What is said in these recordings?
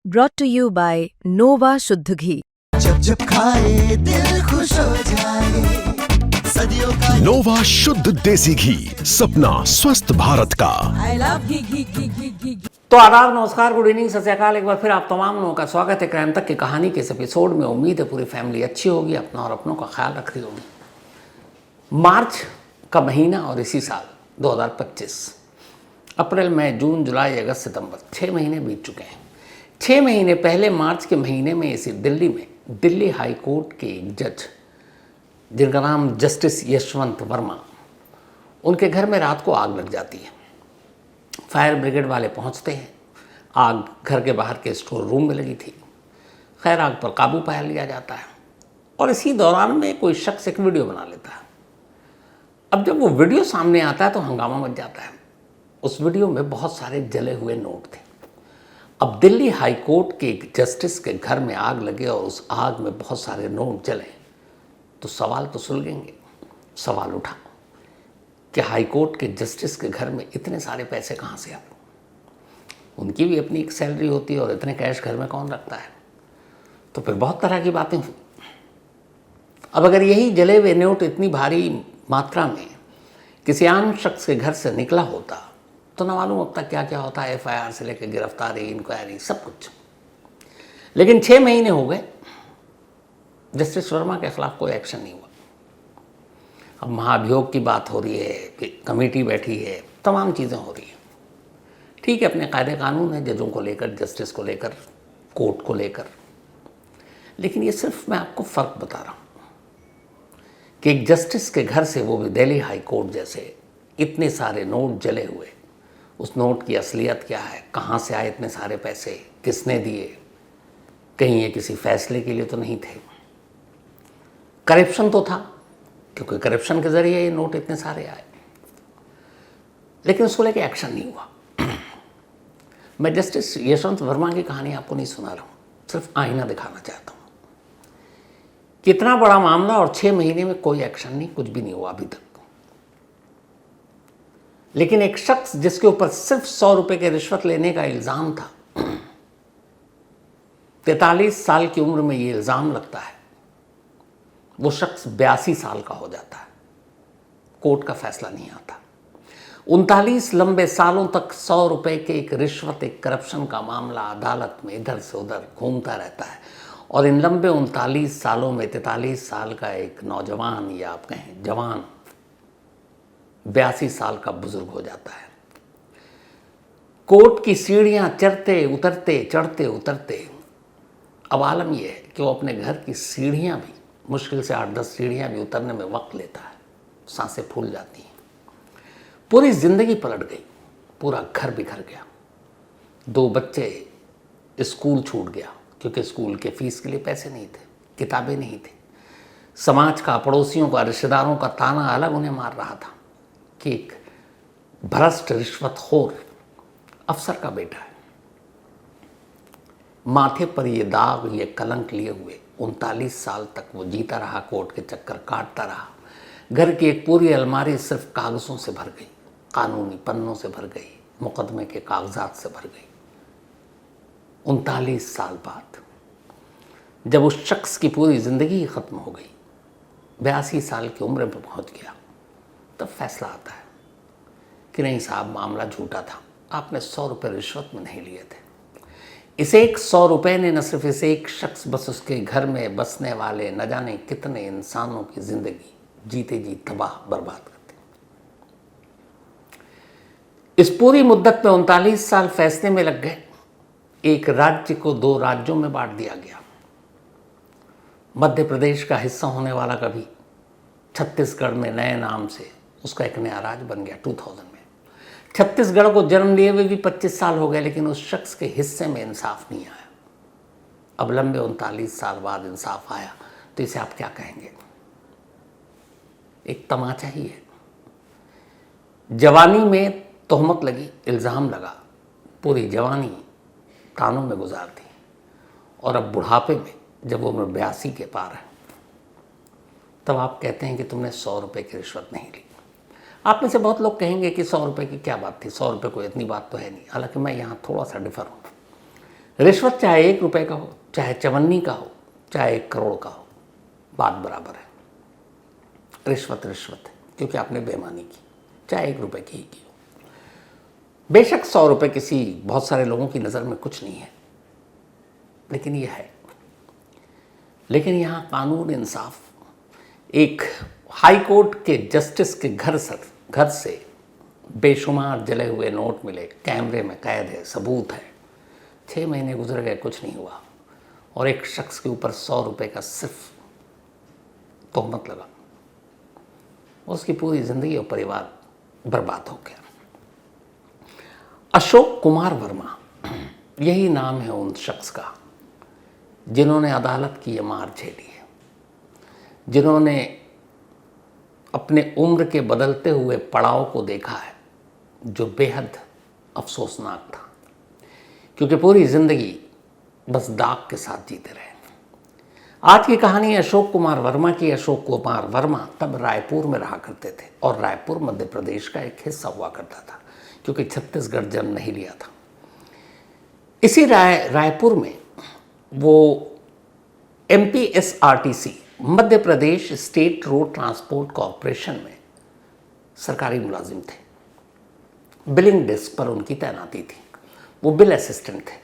brought to you by Nova शुद्ध घी। जब जब खाए दिल खुश हो जाए, सदियों का नोवा शुद्ध देसी घी, सपना स्वस्थ भारत का। I love घी। तो आदाब, नमस्कार, गुड इवनिंग, सत श्री अकाल। एक बार फिर आप तमाम लोगों का स्वागत है क्राइम तक की कहानी के इस एपिसोड में। उम्मीद है पूरी फैमिली अच्छी होगी, अपना और अपनों का ख्याल रख रही होगी। मार्च का महीना और इसी साल 2025, अप्रैल मई जून जुलाई अगस्त सितंबर, 6 महीने बीत चुके हैं। 6 महीने पहले मार्च के महीने में इसी दिल्ली में दिल्ली हाई कोर्ट के एक जज, जिनका नाम जस्टिस यशवंत वर्मा, उनके घर में रात को आग लग जाती है। फायर ब्रिगेड वाले पहुंचते हैं। आग घर के बाहर के स्टोर रूम में लगी थी। खैर, आग पर काबू पा लिया जाता है और इसी दौरान में कोई शख्स एक वीडियो बना लेता है। अब जब वो वीडियो सामने आता है तो हंगामा मच जाता है। उस वीडियो में बहुत सारे जले हुए नोट थे। अब दिल्ली हाई कोर्ट के एक जस्टिस के घर में आग लगे और उस आग में बहुत सारे नोट जले तो सवाल तो सुलझेंगे। सवाल उठा कि हाई कोर्ट के जस्टिस के घर में इतने सारे पैसे कहाँ से आए? उनकी भी अपनी एक सैलरी होती है और इतने कैश घर में कौन रखता है? तो फिर बहुत तरह की बातें हुई। अब अगर यही जले हुए नोट इतनी भारी मात्रा में किसी आम शख्स के घर से निकला होता तो न मालूम अब तक क्या क्या होता है, FIR से लेकर गिरफ्तारी, इंक्वायरी, सब कुछ। लेकिन 6 महीने हो गए, जस्टिस वर्मा के खिलाफ कोई एक्शन नहीं हुआ। अब महाभियोग की बात हो रही है कि कमेटी बैठी है, तमाम चीज़ें हो रही हैं। ठीक है, अपने कायदे कानून है जजों को लेकर, जस्टिस को लेकर, कोर्ट को लेकर। लेकिन ये सिर्फ मैं आपको फ़र्क बता रहा हूँ कि एक जस्टिस के घर से, वो भी दिल्ली हाई कोर्ट जैसे, इतने सारे नोट जले हुए, उस नोट की असलियत क्या है, कहाँ से आए इतने सारे पैसे, किसने दिए? कहीं ये किसी फैसले के लिए तो नहीं थे। करप्शन तो था, क्योंकि करप्शन के जरिए ये नोट इतने सारे आए, लेकिन उसको लेके एक्शन नहीं हुआ। मैं जस्टिस यशवंत वर्मा की कहानी आपको नहीं सुना रहा हूँ, सिर्फ आईना दिखाना चाहता हूँ। कितना बड़ा मामला और 6 महीने में कोई एक्शन नहीं, कुछ भी नहीं हुआ अभी तक। लेकिन एक शख्स जिसके ऊपर सिर्फ 100 रुपए के रिश्वत लेने का इल्ज़ाम था, 43 साल की उम्र में ये इल्ज़ाम लगता है, वो शख्स 82 साल का हो जाता है। कोर्ट का फैसला नहीं आता। 39 लंबे सालों तक 100 रुपए के एक रिश्वत, एक करप्शन का मामला अदालत में इधर से उधर घूमता रहता है और इन लंबे 39 सालों में 43 साल का एक नौजवान, या आप कहें जवान, 82 साल का बुजुर्ग हो जाता है। कोर्ट की सीढ़ियां चढ़ते उतरते, चढ़ते उतरते, अब आलम यह है कि वो अपने घर की सीढ़ियां भी, मुश्किल से 8-10 सीढ़ियां भी उतरने में वक्त लेता है। सांसें फूल जाती हैं। पूरी जिंदगी पलट गई, पूरा घर बिखर गया। 2 बच्चे, स्कूल छूट गया क्योंकि स्कूल के फीस के लिए पैसे नहीं थे, किताबें नहीं थी। समाज का, पड़ोसियों का, रिश्तेदारों का ताना अलग उन्हें मार रहा था कि एक भ्रष्ट रिश्वतखोर अफसर का बेटा है। माथे पर ये दाग, ये कलंक लिए हुए 39 साल तक वो जीता रहा, कोर्ट के चक्कर काटता रहा। घर की एक पूरी अलमारी सिर्फ कागज़ों से भर गई, कानूनी पन्नों से भर गई, मुकदमे के कागजात से भर गई। 39 साल बाद जब उस शख्स की पूरी ज़िंदगी ख़त्म हो गई, 82 साल की उम्र में पहुंच गया, तब फैसला आता है कि नहीं साहब, मामला झूठा था, आपने 100 रुपये रिश्वत में नहीं लिए थे। इस एक 100 रुपये ने न सिर्फ इस एक शख्स, बस उसके घर में बसने वाले न जाने कितने इंसानों की ज़िंदगी जीते जी तबाह बर्बाद कर दी। इस पूरी मुद्दत में 39 साल फैसले में लग गए। एक राज्य को 2 राज्यों में बांट दिया गया। मध्य प्रदेश का हिस्सा होने वाला कभी छत्तीसगढ़ में नए नाम से उसका एक नया राज्य बन गया 2000 में। छत्तीसगढ़ को जन्म लिए हुए भी 25 साल हो गए, लेकिन उस शख्स के हिस्से में इंसाफ नहीं आया। अब लंबे 39 साल बाद इंसाफ आया तो इसे आप क्या कहेंगे? एक तमाचा ही है। जवानी में तोहमत लगी, इल्ज़ाम लगा, पूरी जवानी तानों में गुजार दी और अब बुढ़ापे में जब वो उम्र 82 के पार है, तब आप कहते हैं कि तुमने 100 रुपये की रिश्वत नहीं ली। आप में से बहुत लोग कहेंगे कि 100 रुपये की क्या बात थी, 100 रुपये कोई इतनी बात तो है नहीं। हालांकि मैं यहाँ थोड़ा सा डिफर हूँ। रिश्वत चाहे 1 रुपए का हो, चाहे चवन्नी का हो, चाहे 1 करोड़ का हो, बात बराबर है। रिश्वत रिश्वत है, क्योंकि आपने बेईमानी की, चाहे 1 रुपए की ही की हो। बेशक 100 रुपए किसी बहुत सारे लोगों की नज़र में कुछ नहीं है, लेकिन यह है। लेकिन यहाँ कानून इंसाफ, एक हाई कोर्ट के जस्टिस के घर से बेशुमार जले हुए नोट मिले, कैमरे में कैद है, सबूत है, 6 महीने गुजर गए, कुछ नहीं हुआ, और एक शख्स के ऊपर 100 रुपए का सिर्फ तोहमत लगा, उसकी पूरी जिंदगी और परिवार बर्बाद हो गया। अशोक कुमार वर्मा, यही नाम है उन शख्स का जिन्होंने अदालत की ये मार झेली है, जिन्होंने अपने उम्र के बदलते हुए पड़ाव को देखा है, जो बेहद अफसोसनाक था, क्योंकि पूरी जिंदगी बस दाग के साथ जीते रहे। आज की कहानी अशोक कुमार वर्मा की। अशोक कुमार वर्मा तब रायपुर में रहा करते थे, और रायपुर मध्य प्रदेश का एक हिस्सा हुआ करता था, क्योंकि छत्तीसगढ़ जन्म नहीं लिया था। इसी रायपुर में वो MPSRTC, Madhya Pradesh state road transport corporation में सरकारी मुलाजिम थे। बिलिंग डेस्क पर उनकी तैनाती थी। वो बिल असिस्टेंट थे।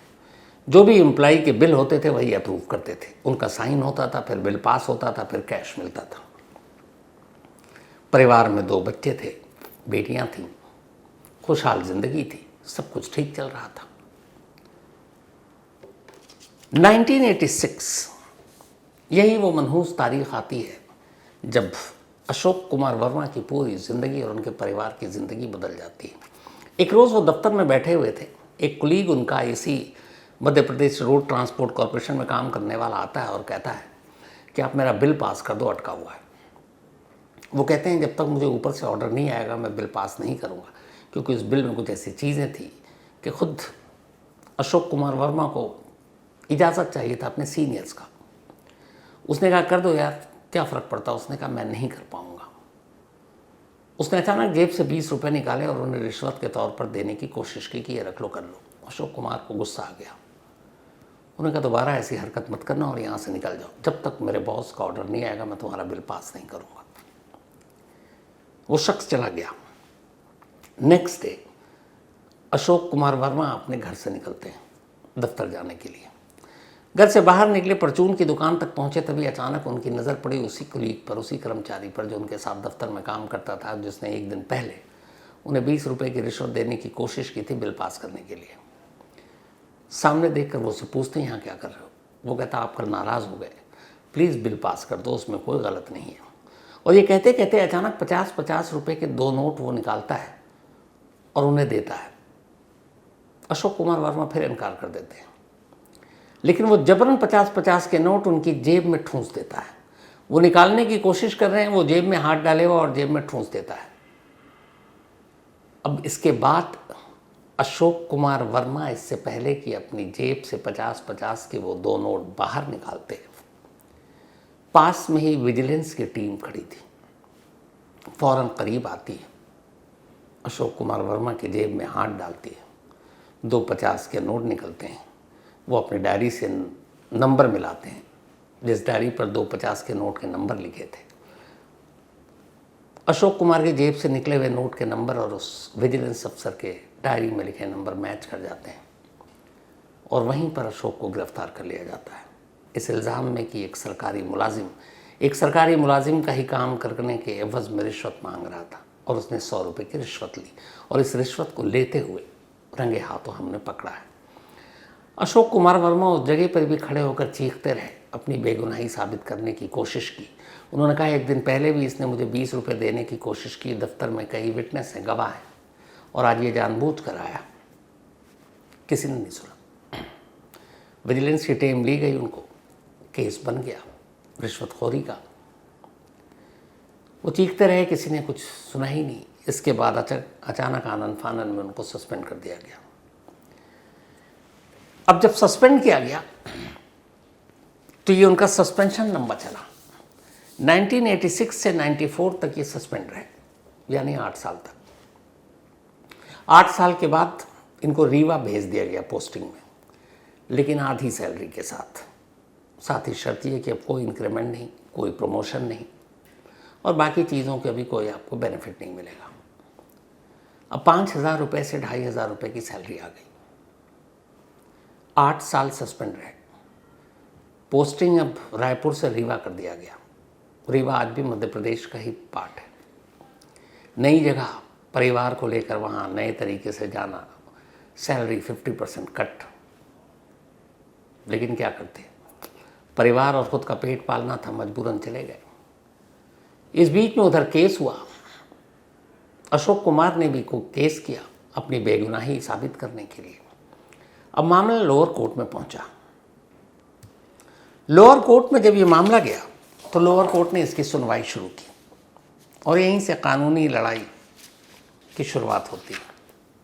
जो भी एम्प्लॉई के बिल होते थे वही अप्रूव करते थे, उनका साइन होता था, फिर बिल पास होता था, फिर कैश मिलता था। परिवार में 2 बच्चे थे, बेटियां थीं, खुशहाल जिंदगी थी, सब कुछ ठीक चल रहा था। 1986 यही वो मनहूस तारीख आती है जब अशोक कुमार वर्मा की पूरी ज़िंदगी और उनके परिवार की ज़िंदगी बदल जाती है। एक रोज़ वो दफ्तर में बैठे हुए थे, एक कुलीग उनका इसी Madhya Pradesh road transport corporation में काम करने वाला आता है और कहता है कि आप मेरा बिल पास कर दो, अटका हुआ है। वो कहते हैं जब तक मुझे ऊपर से ऑर्डर नहीं आएगा मैं बिल पास नहीं करूँगा, क्योंकि उस बिल में कुछ ऐसी चीज़ें थी कि खुद अशोक कुमार वर्मा को इजाज़त चाहिए था अपने सीनियर्स का। उसने कहा कर दो यार, क्या फ़र्क पड़ता। उसने कहा मैं नहीं कर पाऊँगा। उसने अचानक जेब से 20 रुपये निकाले और उन्हें रिश्वत के तौर पर देने की कोशिश की कि ये रख लो, कर लो। अशोक कुमार को गुस्सा आ गया। उन्होंने कहा दोबारा ऐसी हरकत मत करना और यहाँ से निकल जाओ, जब तक मेरे बॉस का ऑर्डर नहीं आएगा मैं तुम्हारा बिल पास नहीं करूँगा। वो शख्स चला गया। नेक्स्ट डे अशोक कुमार वर्मा अपने घर से निकलते हैं दफ्तर जाने के लिए। घर से बाहर निकले, परचून की दुकान तक पहुंचे, तभी अचानक उनकी नज़र पड़ी उसी कुलीग पर, उसी कर्मचारी पर जो उनके साथ दफ्तर में काम करता था, जिसने एक दिन पहले उन्हें 20 रुपये की रिश्वत देने की कोशिश की थी बिल पास करने के लिए। सामने देखकर वो उससे पूछते हैं यहाँ क्या कर रहे हो। वो कहता आप कल नाराज़ हो गए, प्लीज़ बिल पास कर दो, उसमें कोई गलत नहीं है। और ये कहते कहते अचानक 50-50 रुपये के 2 नोट वो निकालता है और उन्हें देता है। अशोक कुमार वर्मा फिर इनकार कर देते हैं, लेकिन वो जबरन 50-50 के नोट उनकी जेब में ठूंस देता है। वो निकालने की कोशिश कर रहे हैं, वो जेब में हाथ डाले हुआ और जेब में ठूंस देता है। अब इसके बाद अशोक कुमार वर्मा इससे पहले कि अपनी जेब से 50-50 के वो 2 नोट बाहर निकालते, पास में ही विजिलेंस की टीम खड़ी थी। फौरन करीब आती है, अशोक कुमार वर्मा की जेब में हाथ डालती है, 2 50 के नोट निकलते हैं। वो अपनी डायरी से नंबर मिलाते हैं, जिस डायरी पर 2 50 के नोट के नंबर लिखे थे। अशोक कुमार की जेब से निकले हुए नोट के नंबर और उस विजिलेंस अफसर के डायरी में लिखे नंबर मैच कर जाते हैं, और वहीं पर अशोक को गिरफ्तार कर लिया जाता है इस इल्ज़ाम में कि एक सरकारी मुलाजिम का ही काम करने के एवज़ में रिश्वत मांग रहा था, और उसने 100 रुपये की रिश्वत ली, और इस रिश्वत को लेते हुए रंगे हाथों हमने पकड़ा है। अशोक कुमार वर्मा उस जगह पर भी खड़े होकर चीखते रहे, अपनी बेगुनाही साबित करने की कोशिश की। उन्होंने कहा एक दिन पहले भी इसने मुझे 20 रुपये देने की कोशिश की, दफ्तर में कई विटनेस हैं, गवाह हैं, और आज ये जानबूझ कर आया। किसी ने नहीं सुना। विजिलेंस की टीम ली गई, उनको केस बन गया रिश्वतखोरी का। वो चीखते रहे, किसी ने कुछ सुना ही नहीं। इसके बाद अचानक आनन फानन में उनको सस्पेंड कर दिया गया। अब जब सस्पेंड किया गया तो ये उनका सस्पेंशन लंबा चला। 1986 से 94 तक ये सस्पेंड रहे, यानी 8 साल तक। 8 साल के बाद इनको रीवा भेज दिया गया पोस्टिंग में। लेकिन आधी सैलरी के साथ। साथ ही शर्त ये कि अब कोई इंक्रीमेंट नहीं, कोई प्रमोशन नहीं और बाकी चीज़ों के अभी कोई आपको बेनिफिट नहीं मिलेगा। अब 5,000 रुपये से 2,500 रुपये की सैलरी आ गई। 8 साल सस्पेंड रहे। पोस्टिंग अब रायपुर से रीवा कर दिया गया। रीवा आज भी मध्य प्रदेश का ही पार्ट है। नई जगह, परिवार को लेकर वहाँ नए तरीके से जाना, सैलरी 50% कट। लेकिन क्या करते, परिवार और खुद का पेट पालना था, मजबूरन चले गए। इस बीच में उधर केस हुआ। अशोक कुमार ने भी को केस किया अपनी बेगुनाही साबित करने के लिए। अब मामला लोअर कोर्ट में पहुंचा। लोअर कोर्ट में जब ये मामला गया तो लोअर कोर्ट ने इसकी सुनवाई शुरू की और यहीं से कानूनी लड़ाई की शुरुआत होती है।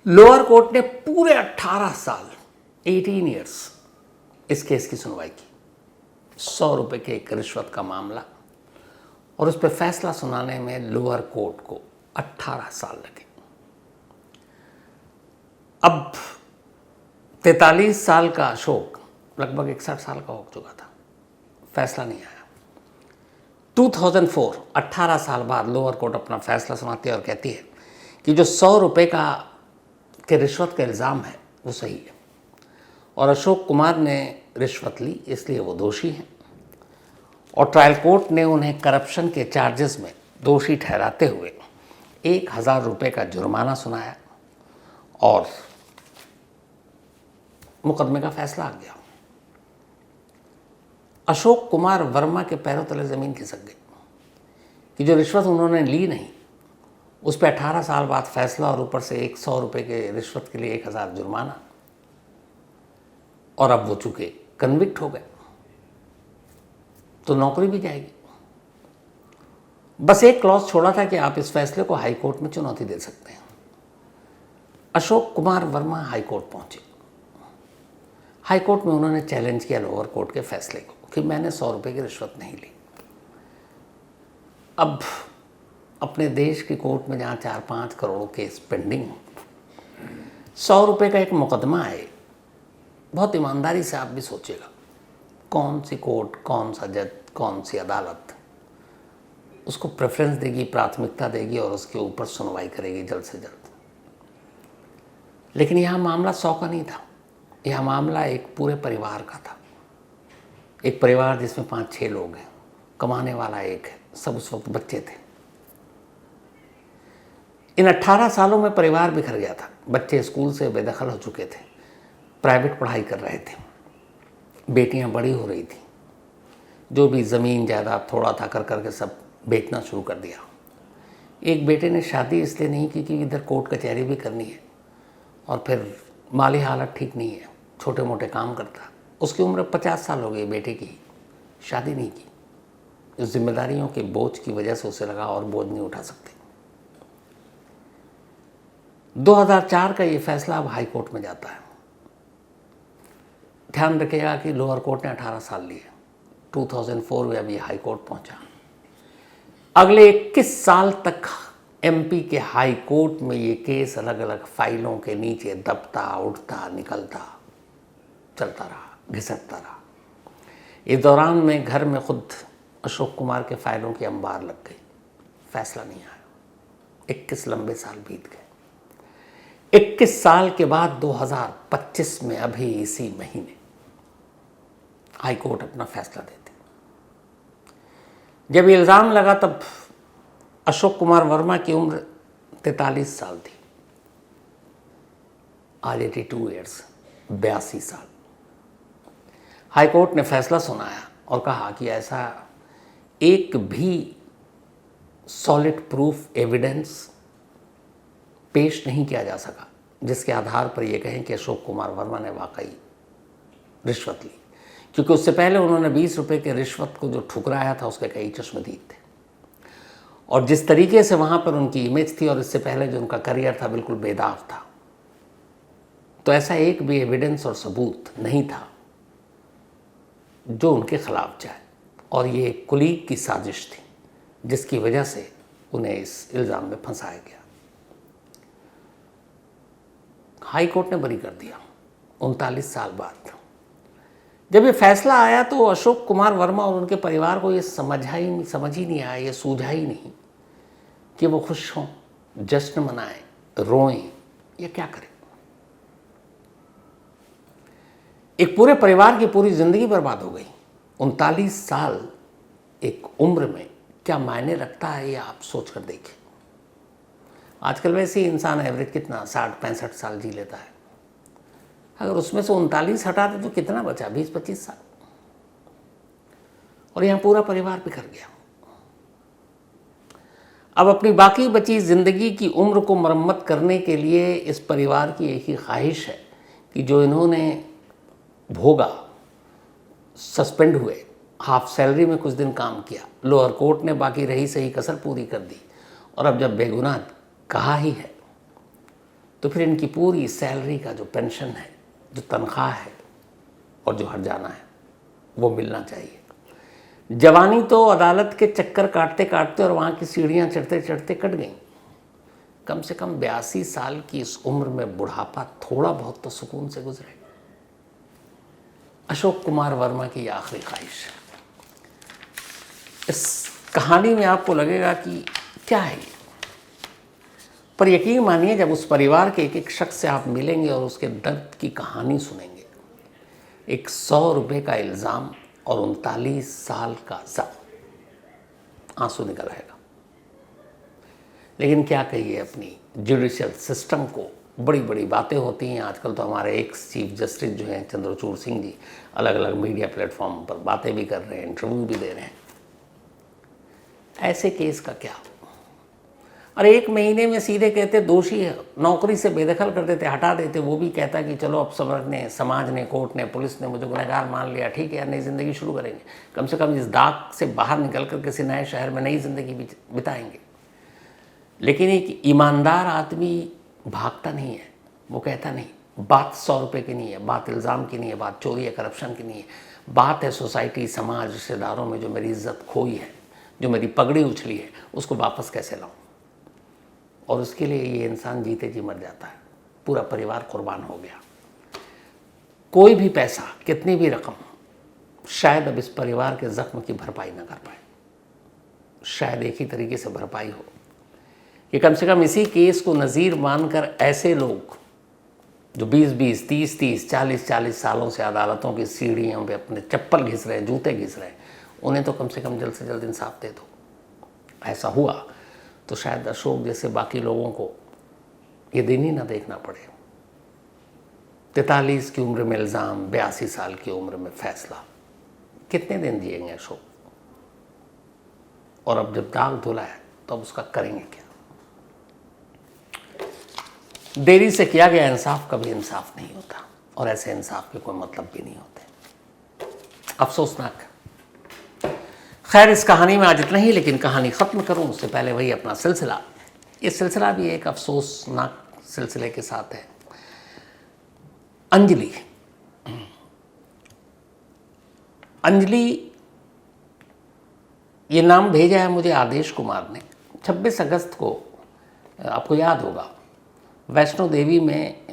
लोअर कोर्ट ने पूरे 18 साल 18 ईयर्स इस केस की सुनवाई की। 100 रुपये के एक रिश्वत का मामला और उस पर फैसला सुनाने में लोअर कोर्ट को 18 साल लगे। अब 43 साल का अशोक लगभग 61 साल का हो चुका था, फैसला नहीं आया। 2004 18 साल बाद लोअर कोर्ट अपना फैसला सुनाती है और कहती है कि जो 100 रुपये के रिश्वत का इल्ज़ाम है वो सही है और अशोक कुमार ने रिश्वत ली इसलिए वो दोषी हैं। और ट्रायल कोर्ट ने उन्हें करप्शन के चार्जेस में दोषी ठहराते हुए 1,000 रुपये का जुर्माना सुनाया और मुकदमे का फैसला आ गया। अशोक कुमार वर्मा के पैरों तले ज़मीन खिसक गई कि जो रिश्वत उन्होंने ली नहीं उस पर 18 साल बाद फैसला और ऊपर से 100 रुपये के रिश्वत के लिए 1,000 जुर्माना। और अब वो चूंकि कन्विक्ट हो गए तो नौकरी भी जाएगी। बस एक क्लॉज छोड़ा था कि आप इस फैसले को हाई कोर्ट में चुनौती दे सकते हैं। अशोक कुमार वर्मा हाई कोर्ट पहुंचे। हाई कोर्ट में उन्होंने चैलेंज किया लोअर कोर्ट के फैसले को कि मैंने 100 रुपये की रिश्वत नहीं ली। अब अपने देश की कोर्ट में जहाँ 4-5 करोड़ केस पेंडिंग, 100 रुपये का एक मुकदमा है। बहुत ईमानदारी से आप भी सोचिएगा, कौन सी कोर्ट, कौन सा जज, कौन सी अदालत उसको प्रेफरेंस देगी, प्राथमिकता देगी और उसके ऊपर सुनवाई करेगी जल्द से जल्द। लेकिन यहाँ मामला 100 का नहीं था, यह मामला एक पूरे परिवार का था। एक परिवार जिसमें 5-6 लोग हैं, कमाने वाला एक है, सब उस वक्त बच्चे थे। इन 18 सालों में परिवार बिखर गया था। बच्चे स्कूल से बेदखल हो चुके थे, प्राइवेट पढ़ाई कर रहे थे, बेटियां बड़ी हो रही थी, जो भी ज़मीन जायदाद थोड़ा था कर करके सब बेचना शुरू कर दिया। एक बेटे ने शादी इसलिए नहीं की कि इधर कोर्ट कचहरी भी करनी है और फिर माली हालत ठीक नहीं है, छोटे मोटे काम करता। उसकी उम्र 50 साल हो गई बेटे की, शादी नहीं की। इस जिम्मेदारियों के बोझ की वजह से उसे लगा और बोझ नहीं उठा सकते। 2004 का ये फैसला अब हाई कोर्ट में जाता है। ध्यान रखिएगा कि लोअर कोर्ट ने 18 साल लिए, 2004 में अब ये हाई कोर्ट पहुंचा। अगले 21 साल तक एमपी के हाई कोर्ट में ये केस अलग अलग फाइलों के नीचे दबता, उठता, निकलता, चलता रहा, घिसकता रहा। इस दौरान में घर में खुद अशोक कुमार के फाइलों की अंबार लग गई, फैसला नहीं आया। 21 लंबे साल बीत गए। 21 साल के बाद 2025 में अभी इसी महीने हाई कोर्ट अपना फैसला देती। जब इल्ज़ाम लगा तब अशोक कुमार वर्मा की उम्र 43 साल थी, आज 82 ईयर्स, 82 साल। हाई कोर्ट ने फैसला सुनाया और कहा कि ऐसा एक भी सॉलिड प्रूफ एविडेंस पेश नहीं किया जा सका जिसके आधार पर यह कहें कि अशोक कुमार वर्मा ने वाकई रिश्वत ली, क्योंकि उससे पहले उन्होंने 20 रुपये के रिश्वत को जो ठुकराया था उसके कई चश्मदीद थे और जिस तरीके से वहाँ पर उनकी इमेज थी और इससे पहले जो उनका करियर था बिल्कुल बेदाग था। तो ऐसा एक भी एविडेंस और सबूत नहीं था जो उनके खिलाफ जाए और ये एक कुलीग की साजिश थी जिसकी वजह से उन्हें इस इल्ज़ाम में फंसाया गया। हाई कोर्ट ने बरी कर दिया 39 साल बाद। जब ये फैसला आया तो अशोक कुमार वर्मा और उनके परिवार को ये समझ ही नहीं आया, ये सूझा ही नहीं कि वो खुश हों, जश्न मनाएं, रोएं या क्या करें। एक पूरे परिवार की पूरी जिंदगी बर्बाद हो गई। 39 साल एक उम्र में क्या मायने रखता है, ये आप सोच कर देखिए। आजकल वैसे ही इंसान एवरेज कितना 60-65 साल जी लेता है। अगर उसमें से 39 हटा दे तो कितना बचा, 20-25 साल। और यहाँ पूरा परिवार बिखर गया। अब अपनी बाकी बची जिंदगी की उम्र को मरम्मत करने के लिए इस परिवार की एक ही ख्वाहिश है कि जो इन्होंने भोगा, सस्पेंड हुए, हाफ सैलरी में कुछ दिन काम किया, लोअर कोर्ट ने बाकी रही सही कसर पूरी कर दी, और अब जब बेगुनाह कहा ही है तो फिर इनकी पूरी सैलरी का जो पेंशन है, जो तनख्वाह है और जो हर्जाना है वो मिलना चाहिए। जवानी तो अदालत के चक्कर काटते काटते और वहाँ की सीढ़ियाँ चढ़ते चढ़ते कट गई। कम से कम 82 साल की इस उम्र में बुढ़ापा थोड़ा बहुत तो सुकून से गुजरे। अशोक कुमार वर्मा की यह आखिरी ख्वाहिश है। इस कहानी में आपको लगेगा कि क्या है ये, पर यकीन मानिए जब उस परिवार के एक एक शख्स से आप मिलेंगे और उसके दर्द की कहानी सुनेंगे, एक 100 रुपये का इल्ज़ाम और 39 साल का ज़ख्म, आंसू निकल आएगा। लेकिन क्या कहिए अपनी जुडिशियल सिस्टम को, बड़ी बड़ी बातें होती हैं। आजकल तो हमारे एक्स चीफ जस्टिस जो हैं चंद्रचूड़ सिंह जी अलग अलग मीडिया प्लेटफॉर्म पर बातें भी कर रहे हैं, इंटरव्यू भी दे रहे हैं। ऐसे केस का क्या? और 1 महीने में सीधे कहते दोषी है, नौकरी से बेदखल कर देते, हटा देते। वो भी कहता कि चलो अब समाज ने, कोर्ट ने, पुलिस ने मुझे गुनहगार मान लिया, ठीक है, नई ज़िंदगी शुरू करेंगे। कम से कम इस दाग से बाहर निकल कर किसी नए शहर में नई ज़िंदगी बिताएंगे। लेकिन एक ईमानदार आदमी भागता नहीं है। वो कहता नहीं, बात 100 रुपये की नहीं है, बात इल्ज़ाम की नहीं है, बात चोरी या करप्शन की नहीं है, बात है सोसाइटी, समाज, रिश्तेदारों में जो मेरी इज्जत खोई है, जो मेरी पगड़ी उछली है, उसको वापस कैसे लाऊं। और उसके लिए ये इंसान जीते जी मर जाता है। पूरा परिवार कुर्बान हो गया। कोई भी पैसा, कितनी भी रकम शायद अब इस परिवार के ज़ख्म की भरपाई ना कर पाए। शायद एक ही तरीके से भरपाई हो कि कम से कम इसी केस को नज़ीर मानकर ऐसे लोग जो 20-20, 30-30, 40-40 सालों से अदालतों की सीढ़ियों पे अपने चप्पल घिस रहे हैं, जूते घिस रहे हैं, उन्हें तो कम से कम जल्द से जल्द इंसाफ दे दो। ऐसा हुआ तो शायद अशोक जैसे बाकी लोगों को ये दिन ही ना देखना पड़े। 43 की उम्र में इल्ज़ाम, 82 साल की उम्र में फैसला। कितने दिन जिएंगे अशोक? और अब जब दाग धुला है तो अब उसका करेंगे क्या? देरी से किया गया इंसाफ कभी इंसाफ नहीं होता, और ऐसे इंसाफ के कोई मतलब भी नहीं होते। अफसोसनाक। खैर, इस कहानी में आज इतना ही, लेकिन कहानी ख़त्म करूं उससे पहले वही अपना सिलसिला। ये सिलसिला भी एक अफसोसनाक सिलसिले के साथ है। अंजलि ये नाम भेजा है मुझे आदेश कुमार ने। 26 अगस्त को आपको याद होगा वैष्णो देवी में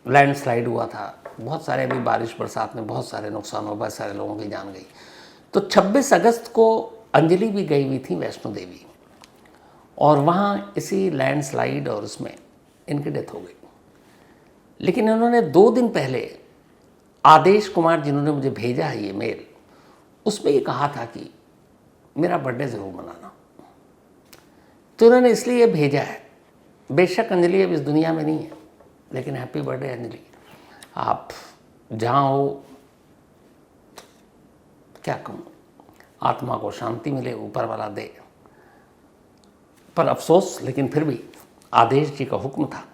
लैंडस्लाइड हुआ था। बहुत सारे अभी बारिश बरसात में बहुत सारे नुकसान हुए, बहुत सारे लोगों की जान गई। तो 26 अगस्त को अंजलि भी गई हुई थी वैष्णो देवी, और वहाँ इसी लैंडस्लाइड और उसमें इनकी डेथ हो गई। लेकिन इन्होंने 2 दिन पहले आदेश कुमार, जिन्होंने मुझे भेजा है ये मेल, उसमें ये कहा था कि मेरा बर्थडे ज़रूर मनाना। तो इन्होंने इसलिए भेजा है, बेशक अंजलि अब इस दुनिया में नहीं है, लेकिन हैप्पी बर्थडे अंजलि। आप जहाँ हो, क्या कहूँ, आत्मा को शांति मिले, ऊपर वाला दे। पर अफसोस, लेकिन फिर भी आदेश जी का हुक्म था,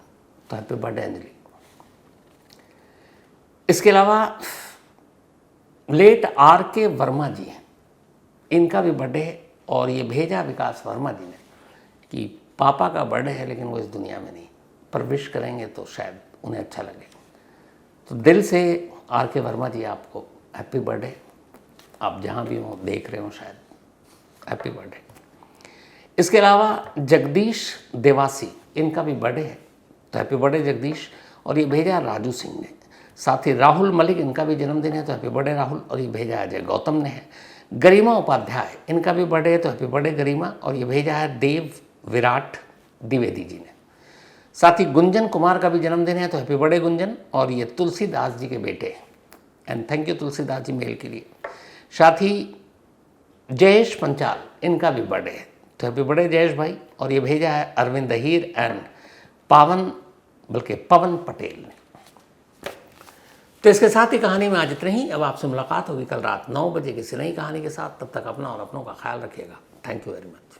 तो हैप्पी बर्थडे अंजलि। इसके अलावा लेट R.K. वर्मा जी हैं, इनका भी बर्थडे है, और ये भेजा विकास वर्मा जी ने कि पापा का बर्थडे है लेकिन वो इस दुनिया में नहीं, पर विश करेंगे तो शायद उन्हें अच्छा लगे। तो दिल से R.K. वर्मा जी आपको हैप्पी बर्थडे। आप जहाँ भी हो, देख रहे हो शायद, हैप्पी बर्थडे। इसके अलावा जगदीश देवासी, इनका भी बर्थडे है, तो हैप्पी बर्थडे जगदीश। और ये भेजा राजू सिंह ने। साथ ही राहुल मलिक, इनका भी जन्मदिन है तो हैप्पी बर्थडे राहुल, और ये भेजा है अजय गौतम ने है। गरिमा उपाध्याय, इनका भी बर्थडे है तो हैप्पी बर्थडे गरिमा, और ये भेजा है देव विराट द्विवेदी जी ने। साथ ही गुंजन कुमार का भी जन्मदिन है तो हैप्पी बर्थडे गुंजन, और ये तुलसीदास जी के बेटे, and thank you Tulsidas ji mail के लिए। साथ ही जयेश पंचाल, इनका भी बर्थडे है तो हैप्पी बर्थडे जयेश भाई, और ये भेजा है अरविंद अहीर एंड पवन पटेल ने। तो इसके साथ ही कहानी में आज इतना ही। अब आपसे मुलाकात होगी कल रात 9 बजे किसी नई कहानी के साथ। तब तक अपना और अपनों का ख्याल रखिएगा। Thank you very much.